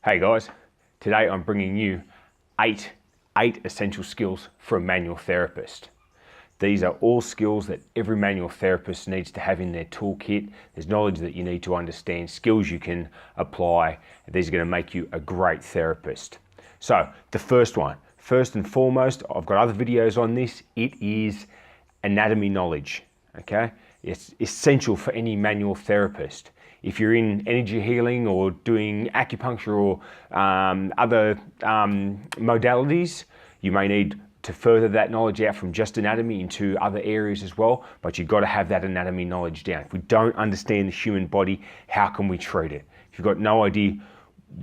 Hey guys, today I'm bringing you eight essential skills for a manual therapist. These are all skills that every manual therapist needs to have in their toolkit. There's knowledge that you need to understand, skills you can apply. These are going to make you a great therapist. So the first one, first and foremost, I've got other videos on this. It is anatomy knowledge, okay? It's essential for any manual therapist. If you're in energy healing or doing acupuncture or other modalities, you may need to further that knowledge out from just anatomy into other areas as well, but you've got to have that anatomy knowledge down. If we don't understand the human body, how can we treat it? If you've got no idea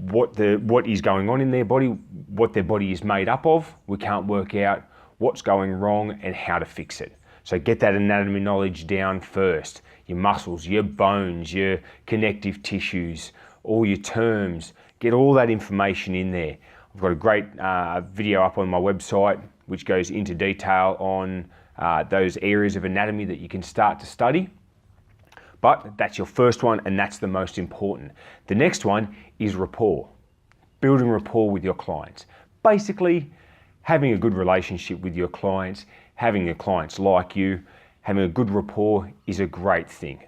what is going on in their body, what their body is made up of, we can't work out what's going wrong and how to fix it. So get that anatomy knowledge down first. Your muscles, your bones, your connective tissues, all your terms. Get all that information in there. I've got a great video up on my website which goes into detail on those areas of anatomy that you can start to study. But that's your first one, and that's the most important. The next one is rapport. Building rapport with your clients. Basically, having a good relationship with your clients, having your clients like you, having a good rapport is a great thing.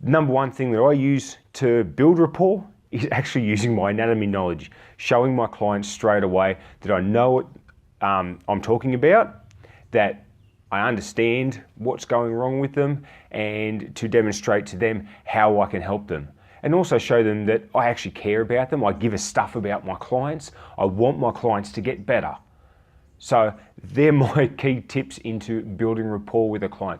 Number one thing that I use to build rapport is actually using my anatomy knowledge, showing my clients straight away that I know what I'm talking about, that I understand what's going wrong with them, and to demonstrate to them how I can help them. And also show them that I actually care about them. I give a stuff about my clients. I want my clients to get better. So they're my key tips into building rapport with a client.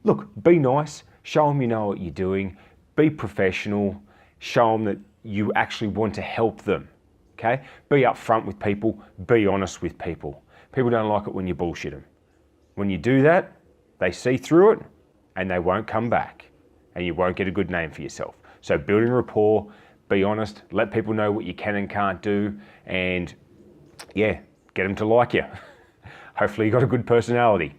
Look, be nice, show them you know what you're doing, be professional, show them that you actually want to help them, okay? Be upfront with people, be honest with people. People don't like it when you bullshit them. When you do that, they see through it and they won't come back and you won't get a good name for yourself. So building rapport, be honest, let people know what you can and can't do, and yeah, get them to like you. Hopefully you got a good personality.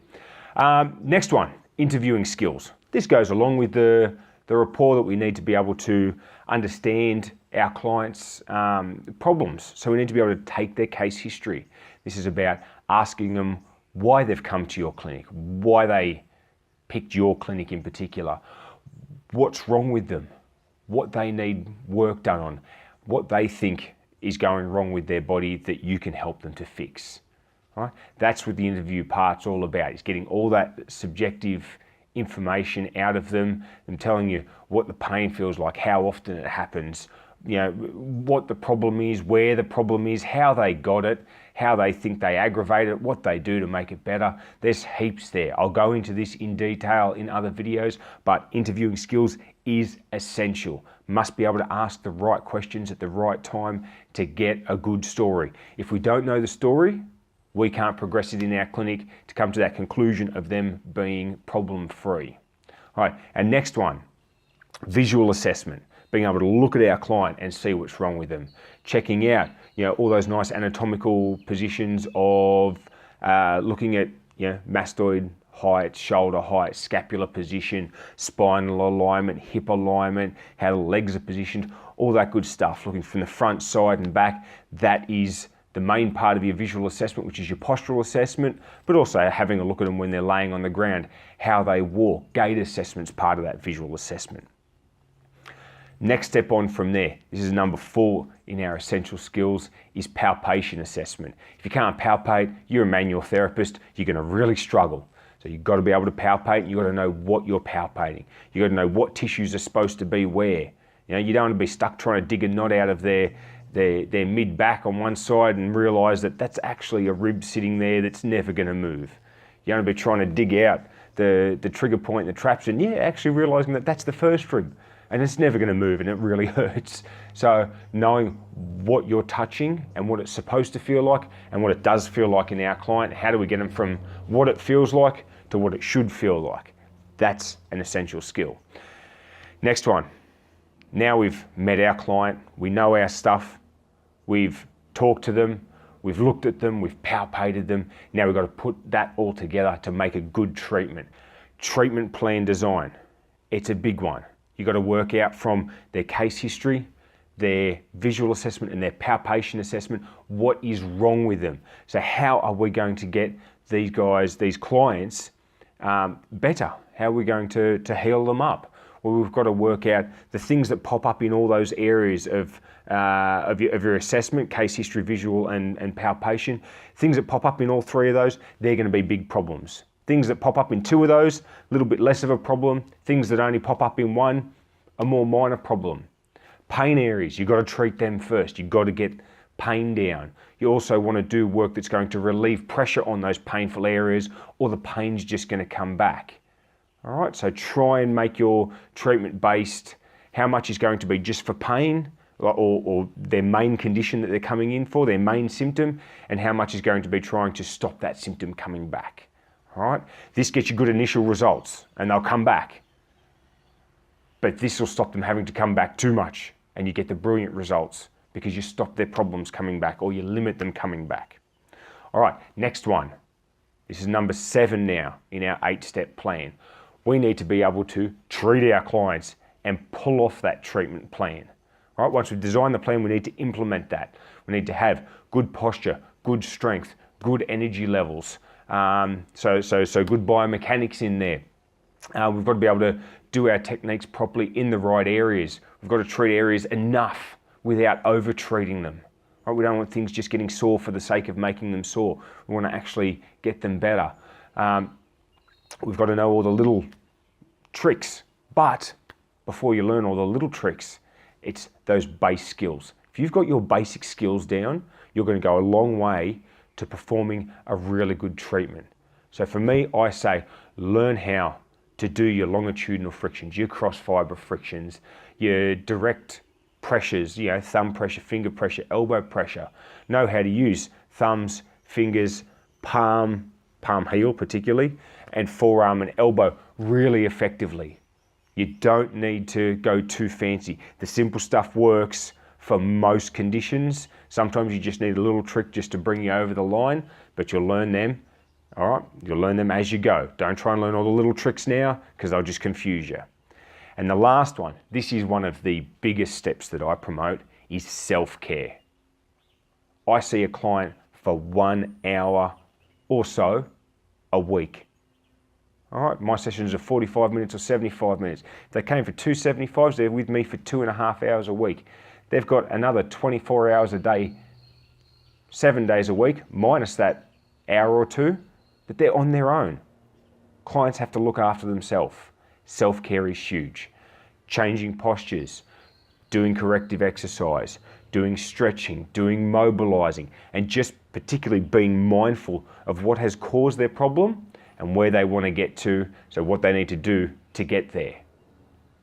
Next one, interviewing skills. This goes along with the rapport that we need to be able to understand our clients' problems. So we need to be able to take their case history. This is about asking them why they've come to your clinic, why they picked your clinic in particular, what's wrong with them, what they need work done on, what they think is going wrong with their body that you can help them to fix. Right? That's what the interview part's all about. It's getting all that subjective information out of them, them telling you what the pain feels like, how often it happens, you know, what the problem is, where the problem is, how they got it, how they think they aggravate it, what they do to make it better. There's heaps there. I'll go into this in detail in other videos, but interviewing skills is essential. Must be able to ask the right questions at the right time to get a good story. If we don't know the story, we can't progress it in our clinic to come to that conclusion of them being problem-free. All right, and next one, visual assessment. Being able to look at our client and see what's wrong with them. Checking out, you know, all those nice anatomical positions of looking at, you know, mastoid height, shoulder height, scapular position, spinal alignment, hip alignment, how the legs are positioned, all that good stuff. Looking from the front, side and back. That is the main part of your visual assessment, which is your postural assessment, but also having a look at them when they're laying on the ground, how they walk. Gait assessment's part of that visual assessment. Next step on from there, this is number 4 in our essential skills, is palpation assessment. If you can't palpate, you're a manual therapist, you're going to really struggle. So you've got to be able to palpate, you've got to know what you're palpating. You've got to know what tissues are supposed to be where. You know, you don't want to be stuck trying to dig a knot out of their mid-back on one side and realise that that's actually a rib sitting there that's never going to move. You don't want to be trying to dig out the trigger point, the traps, and yeah, actually realising that that's the first rib. And it's never going to move and it really hurts. So knowing what you're touching and what it's supposed to feel like and what it does feel like in our client, how do we get them from what it feels like to what it should feel like? That's an essential skill. Next one. Now we've met our client, we know our stuff, we've talked to them, we've looked at them, we've palpated them. Now we've got to put that all together to make a good treatment. Treatment plan design. It's a big one. You've got to work out from their case history, their visual assessment and their palpation assessment, what is wrong with them. So how are we going to get these guys, these clients, better? How are we going to heal them up? Well, we've got to work out the things that pop up in all those areas of your assessment, case history, visual and palpation. Things that pop up in all three of those, they're going to be big problems. Things that pop up in two of those, a little bit less of a problem. Things that only pop up in one, a more minor problem. Pain areas, you've got to treat them first. You've got to get pain down. You also want to do work that's going to relieve pressure on those painful areas, or the pain's just going to come back. All right, so try and make your treatment based, how much is going to be just for pain, or their main condition that they're coming in for, their main symptom, and how much is going to be trying to stop that symptom coming back. All right, this gets you good initial results and they'll come back. But this will stop them having to come back too much, and you get the brilliant results because you stop their problems coming back, or you limit them coming back. All right, next one. This is number 7 now in our 8-step plan. We need to be able to treat our clients and pull off that treatment plan. All right, once we've designed the plan, we need to implement that. We need to have good posture, good strength, good energy levels, so good biomechanics in there. We've got to be able to do our techniques properly in the right areas. We've got to treat areas enough without over-treating them. Right? We don't want things just getting sore for the sake of making them sore. We want to actually get them better. We've got to know all the little tricks, but before you learn all the little tricks, it's those base skills. If you've got your basic skills down, you're going to go a long way to performing a really good treatment. So for me, I say learn how to do your longitudinal frictions, your cross fiber frictions, your direct pressures, thumb pressure, finger pressure, elbow pressure. Know how to use thumbs, fingers, palm heel particularly, and forearm and elbow really effectively. You don't need to go too fancy. The simple stuff works for most conditions. Sometimes you just need a little trick just to bring you over the line, but you'll learn them. All right, you'll learn them as you go. Don't try and learn all the little tricks now, because they'll just confuse you. And the last one, this is one of the biggest steps that I promote, is self-care. I see a client for 1 hour or so a week. All right, my sessions are 45 minutes or 75 minutes. If they came for 2 75s, they're with me for 2.5 hours a week. They've got another 24 hours a day, 7 days a week, minus that hour or two, but they're on their own. Clients have to look after themselves. Self-care is huge. Changing postures, doing corrective exercise, doing stretching, doing mobilizing, and just particularly being mindful of what has caused their problem and where they want to get to, so what they need to do to get there.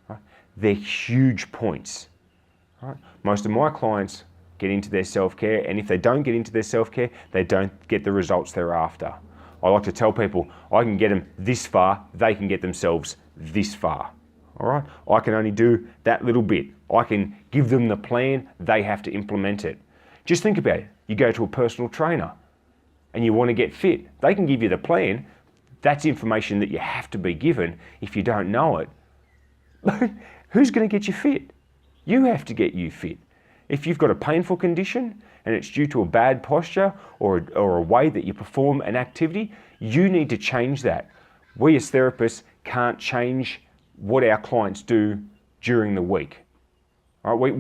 Right? They're huge points. Right? Most of my clients get into their self-care, and if they don't get into their self-care, they don't get the results they're after. I like to tell people, I can get them this far, they can get themselves this far. All right? I can only do that little bit. I can give them the plan, they have to implement it. Just think about it. You go to a personal trainer and you want to get fit. They can give you the plan. That's information that you have to be given if you don't know it. But who's going to get you fit? You have to get you fit. If you've got a painful condition and it's due to a bad posture or a way that you perform an activity, you need to change that. We as therapists can't change what our clients do during the week. All right,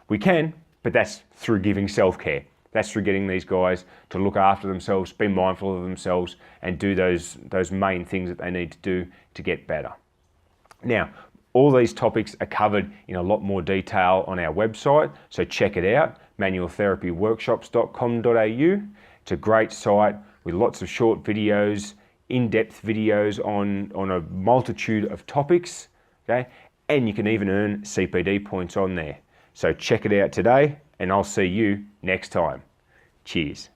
we can, but that's through giving self-care. That's through getting these guys to look after themselves, be mindful of themselves, and do those main things that they need to do to get better. Now, all these topics are covered in a lot more detail on our website, so check it out, manualtherapyworkshops.com.au. It's a great site with lots of short videos, in-depth videos on a multitude of topics, okay? And you can even earn CPD points on there. So check it out today, and I'll see you next time. Cheers.